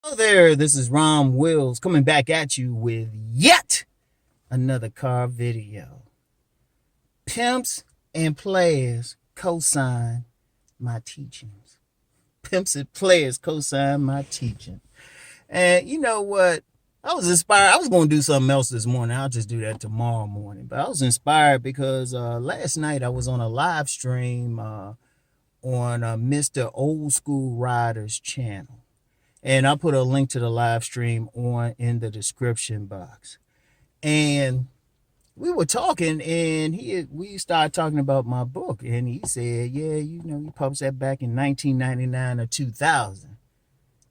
Hello there, this is Rom Wills coming back at you with yet another car video. Pimps and players co-sign my teachings. Pimps and players co-sign my teaching. And you know what? I was inspired. I was going to do something else this morning. I'll just do that tomorrow morning. But I was inspired because last night I was on a live stream on Mr. Old School Rider's channel. And I'll put a link to the live stream on in the description box. And we were talking, and we started talking about my book, and he said, "Yeah, you published that back in 1999 or 2000."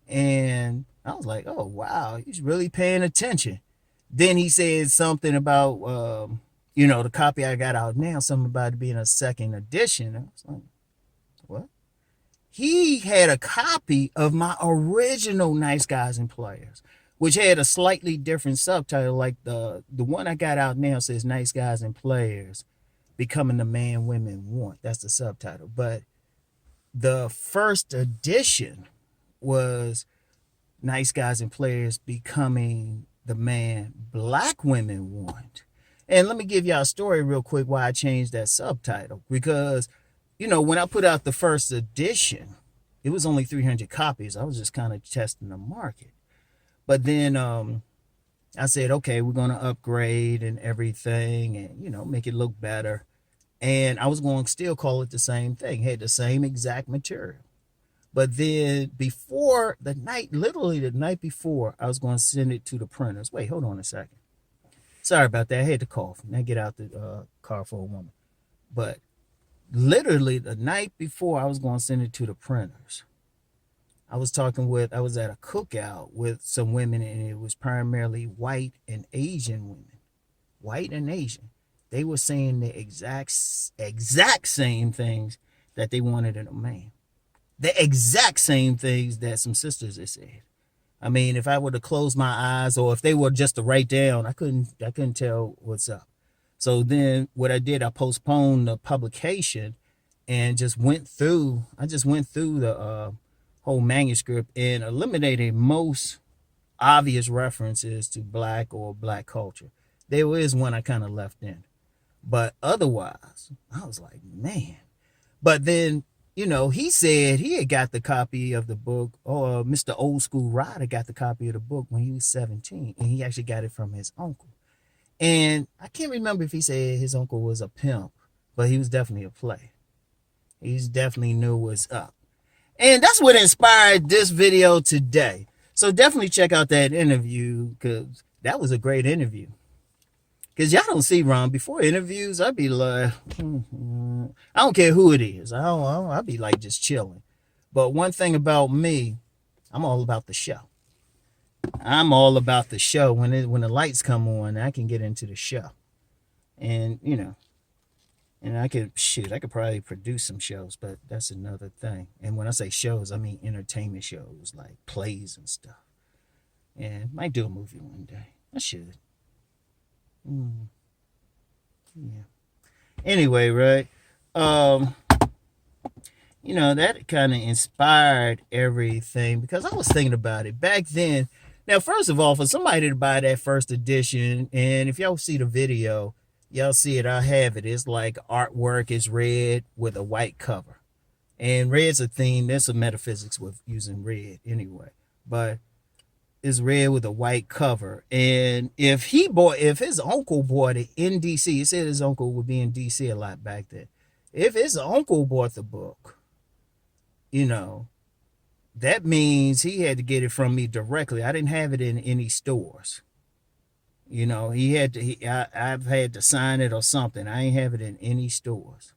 And I was like, "Oh wow, he's really paying attention." Then he said something about, the copy I got out now, something about it being a second edition. I was like, "What?" He had a copy of my original Nice Guys and Players, which had a slightly different subtitle. Like the one I got out now says Nice Guys and Players, Becoming the Man Women Want. That's the subtitle. But the first edition was Nice Guys and Players, Becoming the Man Black Women Want. And let me give y'all a story real quick why I changed that subtitle. Because when I put out the first edition, it was only 300 copies. I was just kind of testing the market. But then I said, okay, we're going to upgrade and everything and, make it look better. And I was going to still call it the same thing. Had the same exact material. But then literally the night before, I was going to send it to the printers. Wait, hold on a second. Sorry about that. I had to cough. Now get out the car for a moment. But literally the night before I was going to send it to the printers, I was at a cookout with some women, and it was primarily white and Asian women. White and Asian. They were saying the exact same things that they wanted in a man. The exact same things that some sisters had said. I mean, if I were to close my eyes, or if they were just to write down, I couldn't tell what's up. So then what I did, I postponed the publication and just went through the whole manuscript and eliminated most obvious references to black or black culture. There is one I kind of left in. But otherwise, I was like, man. But then, he said he had got the copy of the book, or Mr. Old School Rider got the copy of the book when he was 17, and he actually got it from his uncle. And I can't remember if he said his uncle was a pimp, but he was definitely a player. He definitely knew what's up. And that's what inspired this video today. So definitely check out that interview, because that was a great interview. Because y'all don't see Ron before interviews. I'd be like, I don't care who it is. I'd be like just chilling. But one thing about me, I'm all about the show. I'm all about the show. When the lights come on, I can get into the show. And, and I could probably produce some shows, but that's another thing. And when I say shows, I mean entertainment shows, like plays and stuff. And might do a movie one day. I should. Yeah. Anyway, right? That kind of inspired everything, because I was thinking about it back then. Now, first of all, for somebody to buy that first edition, and if y'all see the video, y'all see it, I have it. It's like artwork is red with a white cover. And red's a theme. There's some metaphysics with using red anyway. But it's red with a white cover. And if his uncle bought it in DC, he said his uncle would be in DC a lot back then. If his uncle bought the book, that means he had to get it from me directly. I didn't have it in any stores. I've had to sign it or something. I ain't have it in any stores.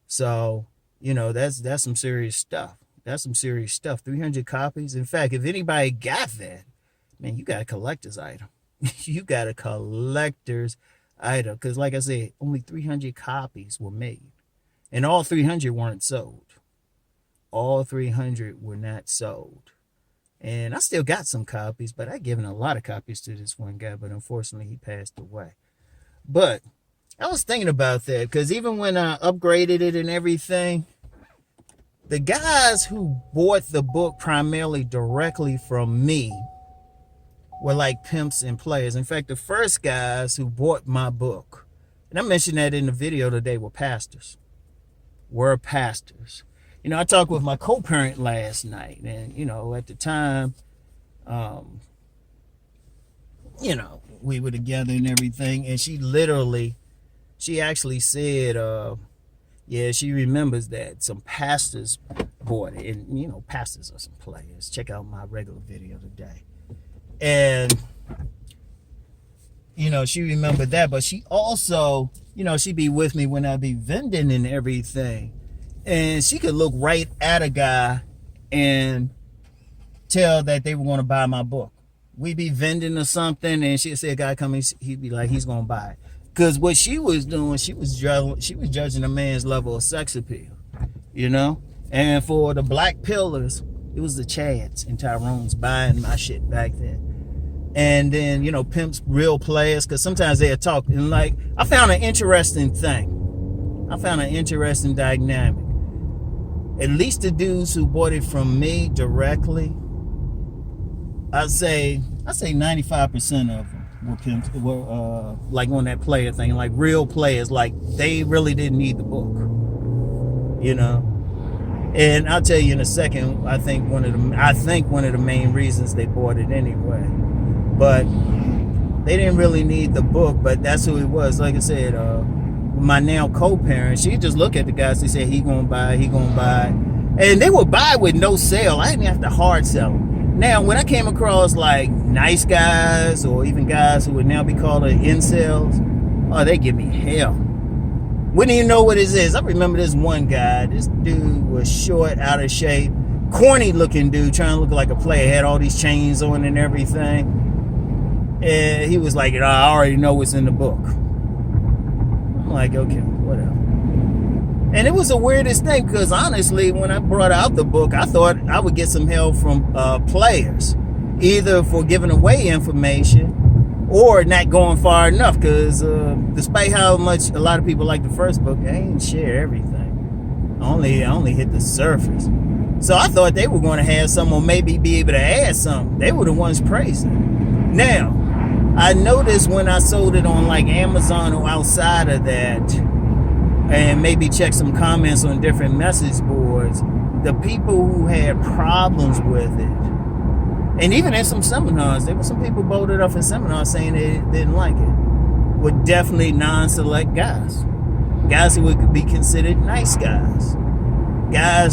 So, that's some serious stuff. That's some serious stuff. 300 copies. In fact, if anybody got that, man, you got a collector's item. You got a collector's item. Because like I said, only 300 copies were made. And all 300 weren't sold. All 300 were not sold. And I still got some copies, but I given a lot of copies to this one guy, but unfortunately he passed away. But I was thinking about that, because even when I upgraded it and everything, The guys who bought the book primarily directly from me were like pimps and players. In fact, the first guys who bought my book, and I mentioned that in the video today, were pastors. I talked with my co-parent last night, and at the time, we were together and everything, and she actually said, yeah, she remembers that some pastors bought it, and pastors are some players. Check out my regular video today. And she remembered that, but she also, she'd be with me when I'd be vending and everything. And she could look right at a guy and tell that they were going to buy my book. We'd be vending or something, and she'd say a guy coming, he'd be like, he's going to buy it. Because what she was doing, she was judging a man's level of sex appeal, And for the black pillars, it was the Chads and Tyrones buying my shit back then. And then, pimps, real players, because sometimes they'll talk. And I found an interesting thing. I found an interesting dynamic. At least the dudes who bought it from me directly, I'd say 95% of them were pimps, were like on that player thing, like real players, like they really didn't need the book, And I'll tell you in a second. I think one of the main reasons they bought it anyway, but they didn't really need the book. But that's who it was. Like I said, my now co-parent, she just look at the guys. They said he gonna buy, and they would buy with no sale. I didn't have to hard sell them. Now, when I came across like nice guys or even guys who would now be called incels, oh, they give me hell. Wouldn't even know what it is. I remember this one guy. This dude was short, out of shape, corny looking dude, trying to look like a player. Had all these chains on and everything. And he was like, I already know what's in the book. I'm like, okay, whatever. And it was the weirdest thing, because honestly, when I brought out the book, I thought I would get some help from players, either for giving away information or not going far enough, because despite how much a lot of people like the first book, I ain't share everything. I only hit the surface. So I thought they were going to have some, or maybe be able to add something. They were the ones praising. Now, I noticed when I sold it on like Amazon or outside of that, and maybe check some comments on different message boards, the people who had problems with it, and even in some seminars, there were some people bolted up in seminars saying they didn't like it, were definitely non-select guys who would be considered nice guys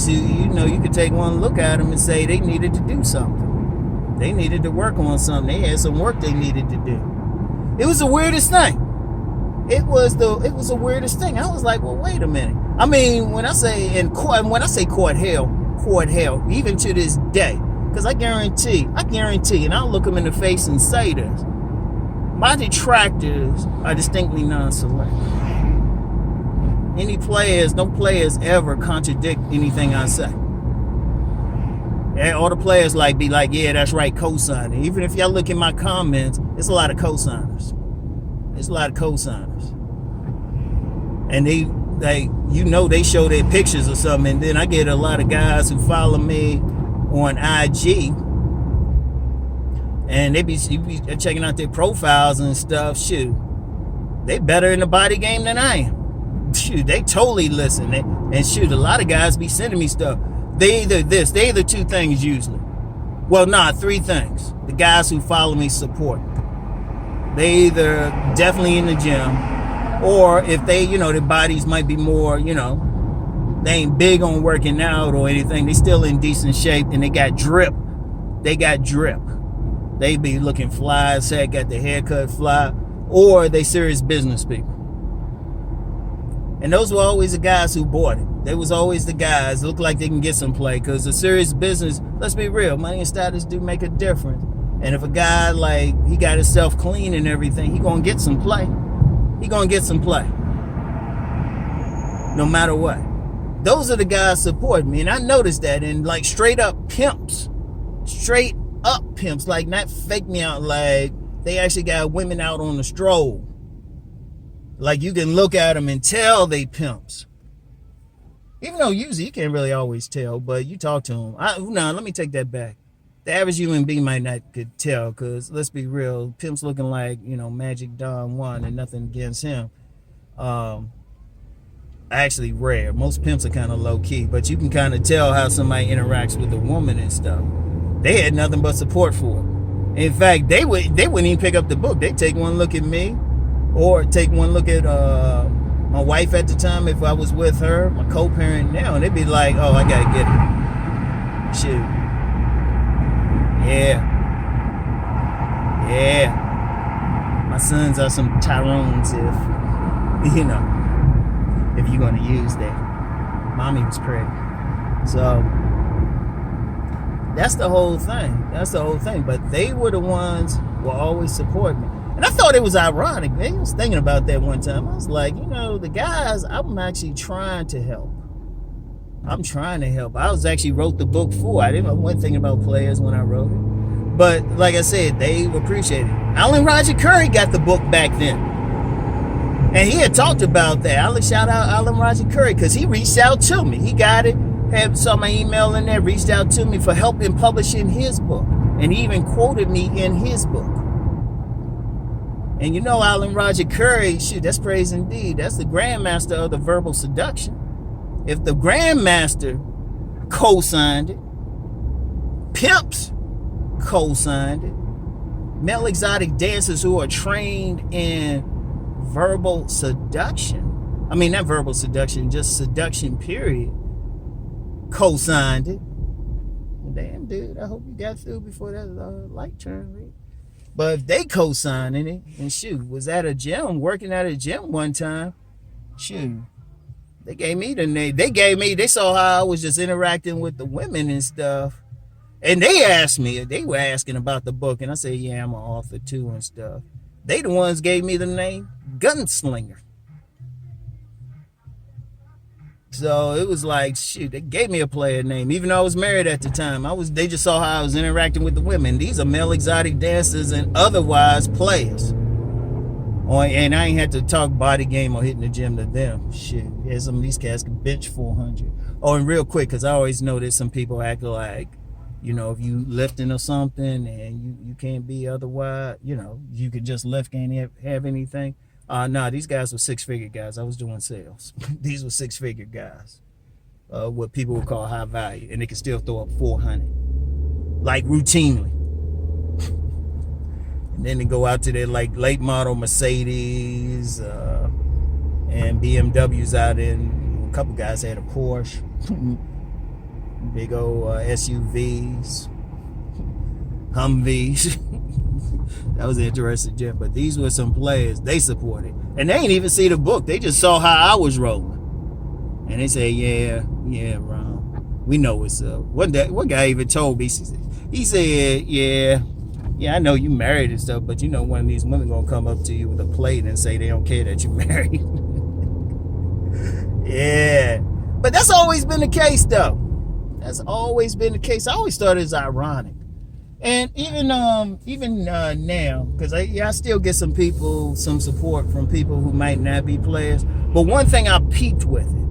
who, you could take one look at them and say they needed to do something. They needed to work on something. They had some work they needed to do. It was the weirdest thing. It was the weirdest thing. I was like, well, wait a minute. I mean, when I say court hell, even to this day, because I guarantee, and I'll look them in the face and say this, my detractors are distinctly non-select. No players ever contradict anything I say. All the players be like, yeah, that's right, co-signing. Even if y'all look in my comments, it's a lot of co-signers. And they show their pictures or something, and then I get a lot of guys who follow me on IG, and they be checking out their profiles and stuff. Shoot, they better in the body game than I am. Shoot, they totally listen. And shoot, a lot of guys be sending me stuff. They either two things usually. Well, three things. The guys who follow me support. They either definitely in the gym, or if they, their bodies might be more, they ain't big on working out or anything. They still in decent shape, and they got drip. They be looking fly as heck, got their haircut fly, or they serious business people. And those were always the guys who bought it. They was always the guys look like they can get some play, because the serious business, let's be real, money and status do make a difference. And if a guy he got himself clean and everything, he gonna get some play. No matter what. Those are the guys supporting me, and I noticed that. And straight up pimps, not fake me out, they actually got women out on the stroll. You can look at them and tell they pimps. Even though usually you can't really always tell, but you talk to him. Let me take that back. The average human being might not could tell, because let's be real, Pimp's looking like, Magic Don 1, and nothing against him. Um, Actually rare. Most pimps are kind of low key, but you can kind of tell how somebody interacts with a woman and stuff. They had nothing but support for it. In fact, they wouldn't even pick up the book. They'd take one look at me, or take one look at my wife at the time if I was with her, my co-parent now, and they'd be like, "Oh, I gotta get it." Shoot. Yeah. My sons are some Tyrones, if you're gonna use that. Mommy was pretty. So that's the whole thing. But they were the ones who will always support me. And I thought it was ironic. I was thinking about that one time. I was like, the guys, I'm actually trying to help. I was actually wrote the book for. I wasn't thinking about players when I wrote it. But like I said, they appreciated it. Alan Roger Curry got the book back then. And he had talked about that. I shout out Alan Roger Curry, because he reached out to me. He got it, saw my email in there, reached out to me for help in publishing his book. And he even quoted me in his book. And Alan Roger Curry, shoot, that's praise indeed. That's the grandmaster of the verbal seduction. If the grandmaster co-signed it, Pimps co-signed it, male exotic dancers who are trained in verbal seduction, not verbal seduction, just seduction period, co-signed it. Damn, dude, I hope you got through before that light turned red. But if they co-signing it, and shoot, was at a gym, working at a gym one time, shoot, they gave me the name. They saw how I was just interacting with the women and stuff. And they were asking about the book, and I said, yeah, I'm an author too and stuff. They the ones gave me the name Gunslinger. So it was like, shoot, they gave me a player name, even though I was married at the time. They just saw how I was interacting with the women. These are male exotic dancers and otherwise players. And I ain't had to talk body game or hitting the gym to them. Shit, yeah, some of these cats can bench 400. Oh, and real quick, because I always notice some people act like, if you lifting or something and you can't be otherwise, you could just lift, can't have anything. These guys were six-figure guys. I was doing sales. These were six-figure guys. What people would call high value. And they could still throw up 400. Like, routinely. And then they go out to their, like, late model Mercedes and BMWs out in. A couple guys had a Porsche. Big old SUVs. Humvees. That was an interesting gym. But these were some players they supported. And they ain't even see the book. They just saw how I was rolling. And they said, yeah, Rom, we know what's up. One guy even told me, he said, yeah, I know you married and stuff, but one of these women gonna come up to you with a plate and say they don't care that you married. Yeah. But that's always been the case, though. That's always been the case. I always thought it was ironic. And even now, because I still get some support from people who might not be players. But one thing I peeped with it,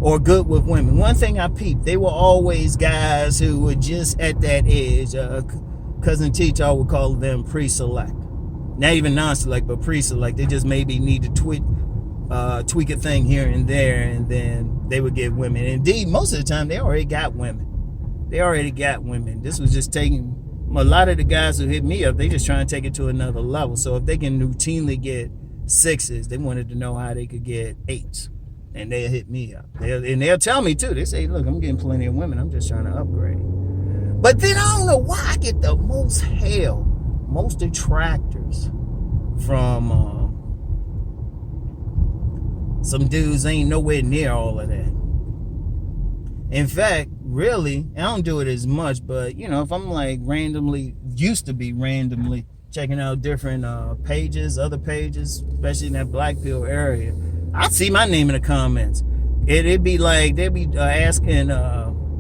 or good with women, one thing I peeped, they were always guys who were just at that edge. Cousin Teacher would call them pre-select. Not even non-select, but pre-select. They just maybe need to tweak a thing here and there, and then they would get women. Indeed, most of the time, they already got women. This was just taking... A lot of the guys who hit me up, they just trying to take it to another level. So if they can routinely get 6s, they wanted to know how they could get 8s. And they'll hit me up. They'll tell me too. They say, look, I'm getting plenty of women. I'm just trying to upgrade. But then I don't know why I get the most hell, most detractors from some dudes ain't nowhere near all of that. In fact, really, I don't do it as much, but if I'm like used to be randomly checking out different pages, other pages, especially in that Black Pill area, I'd see my name in the comments. It'd be like, they'd be asking,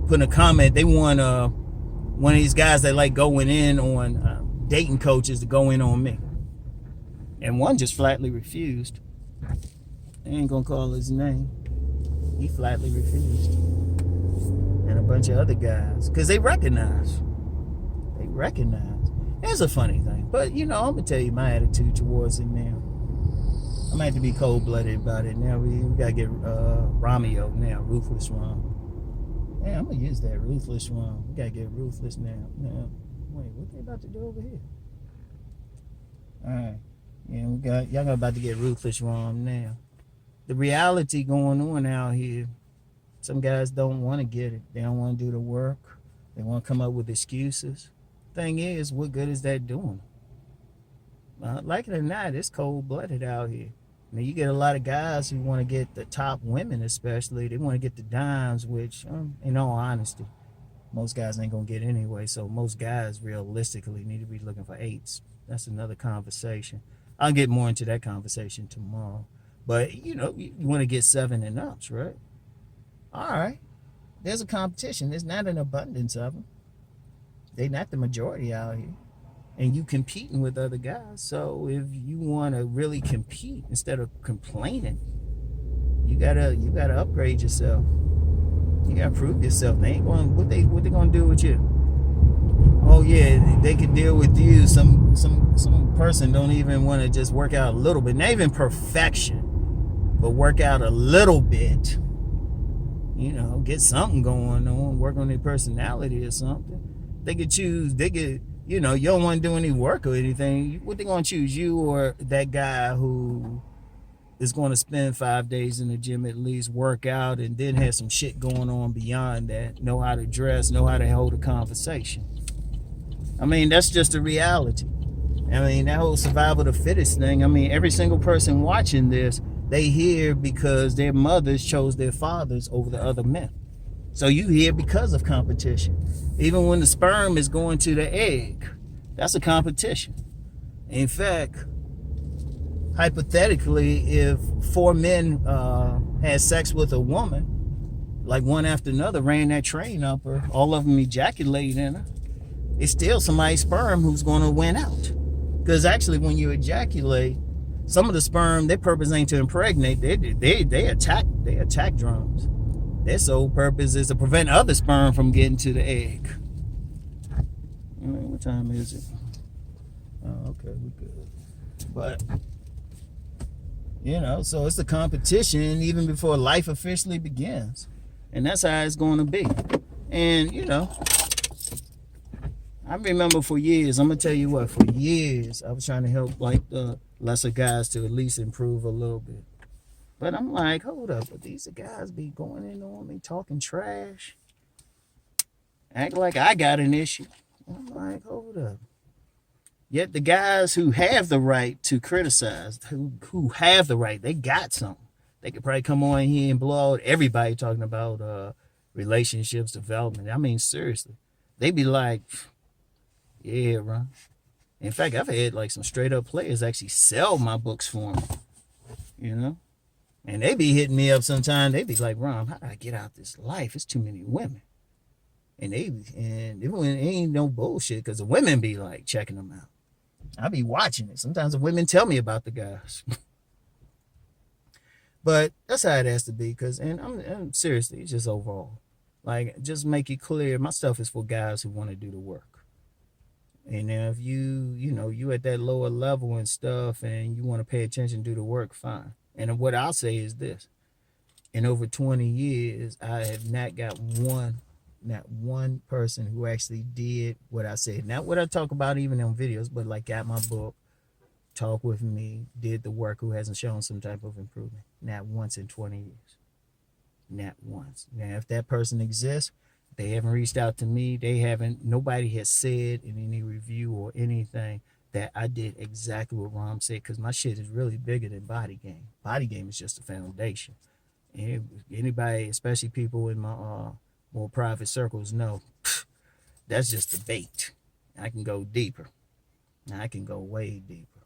putting a comment, they want one of these guys that like going in on dating coaches to go in on me. And one just flatly refused. I ain't gonna call his name. He flatly refused. And a bunch of other guys, because they recognize. They recognize. It's a funny thing. But, I'm going to tell you my attitude towards it now. I'm going to have to be cold-blooded about it now. We got to get Romeo now, Ruthless Rom. Yeah, I'm going to use that, Ruthless Rom. We got to get Ruthless now. Wait, what they about to do over here? All right. Yeah, y'all about to get Ruthless Rom now. The reality going on out here, some guys don't want to get it. They don't want to do the work. They want to come up with excuses. Thing is, what good is that doing? Like it or not, it's cold-blooded out here. I mean, you get a lot of guys who want to get the top women, especially. They want to get the dimes, which, in all honesty, most guys ain't going to get anyway. So most guys realistically need to be looking for eights. That's another conversation. I'll get more into that conversation tomorrow. But, you want to get 7 and ups, right? All right. There's a competition. There's not an abundance of them. They're not the majority out here. And you competing with other guys. So if you want to really compete instead of complaining, you gotta upgrade yourself. You gotta prove yourself. They ain't going. What they gonna do with you? Oh yeah, they could deal with you. Some person don't even want to just work out a little bit. Not even perfection, but work out a little bit. Get something going on. Work on their personality or something. They could choose. You don't want to do any work or anything. What they gonna choose, you or that guy who is going to spend 5 days in the gym at least, work out, and then have some shit going on beyond that? Know how to dress, know how to hold a conversation. I mean, that's just a reality. I mean, that whole survival of the fittest thing. I mean, every single person watching this, they here because their mothers chose their fathers over the other men. So you here because of competition. Even when the sperm is going to the egg, that's a competition. In fact, hypothetically, if 4 men had sex with a woman, like one after another, ran that train up her, all of them ejaculated in her, it's still somebody's sperm who's going to win out. Because actually, when you ejaculate, some of the sperm, their purpose ain't to impregnate. They attack drones. Their sole purpose is to prevent other sperm from getting to the egg. What time is it? Oh, okay, we're good. But, so it's the competition even before life officially begins. And that's how it's going to be. And, I remember for years, I'm going to tell you what, for years, I was trying to help like the lesser guys to at least improve a little bit. But I'm like, hold up, but these guys be going in on me, talking trash, act like I got an issue. I'm like, hold up. Yet the guys who have the right to criticize, who have the right, they got something. They could probably come on here and blow out everybody talking about relationships, development. I mean, seriously. They be like, yeah, Ron. In fact, I've had like some straight up players actually sell my books for me, And they be hitting me up sometimes. They be like, Ron, how do I get out this life? It's too many women. And it ain't no bullshit because the women be like checking them out. I be watching it. Sometimes the women tell me about the guys. But that's how it has to be. And I'm seriously, it's just overall. Like, just make it clear, my stuff is for guys who want to do the work. And if you at that lower level and stuff and you want to pay attention, do the work, fine. And what I'll say is this. In over 20 years, I have not got not one person who actually did what I said. Not what I talk about even on videos, but like got my book, talked with me, did the work, who hasn't shown some type of improvement. Not once in 20 years. Not once. Now, if that person exists, they haven't reached out to me. Nobody has said in any review or anything that I did exactly what Rom said, because my shit is really bigger than body game. Body game is just a foundation. And anybody, especially people in my more private circles, know that's just the bait. I can go deeper. I can go way deeper.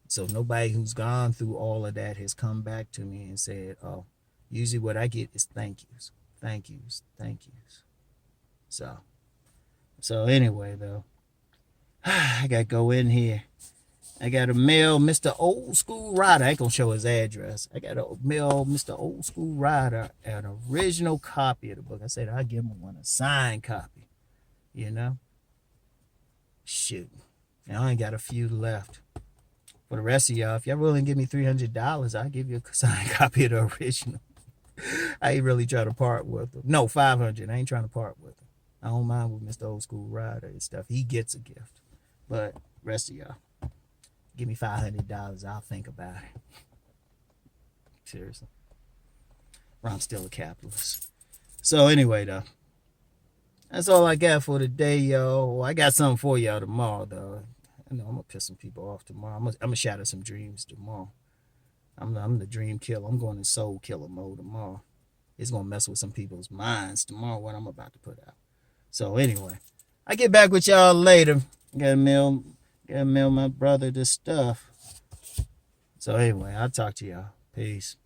So nobody who's gone through all of that has come back to me and said, oh, usually what I get is thank yous, thank yous, thank yous. So anyway, though, I got to go in here. I got a mail Mr. Old School Rider. I ain't gonna show his address. I got a mail Mr. Old School Rider an original copy of the book. I said I'd give him a signed copy. You know? Shoot. Now I ain't got a few left. For the rest of y'all, if y'all willing to give me $300, I'll give you a signed copy of the original. I ain't really trying to part with them. No, $500. I ain't trying to part with them. I don't mind with Mr. Old School Rider and stuff. He gets a gift. But rest of y'all, give me $500. I'll think about it. Seriously. I'm still a capitalist. So anyway, though, that's all I got for today, yo. I got something for y'all tomorrow, though. I know I'm gonna piss some people off tomorrow. I'm gonna shatter some dreams tomorrow. I'm the dream killer. I'm going in soul killer mode tomorrow. It's gonna mess with some people's minds tomorrow. What I'm about to put out. So anyway, I get back with y'all later. Gotta mail my brother this stuff. So anyway, I'll talk to y'all. Peace.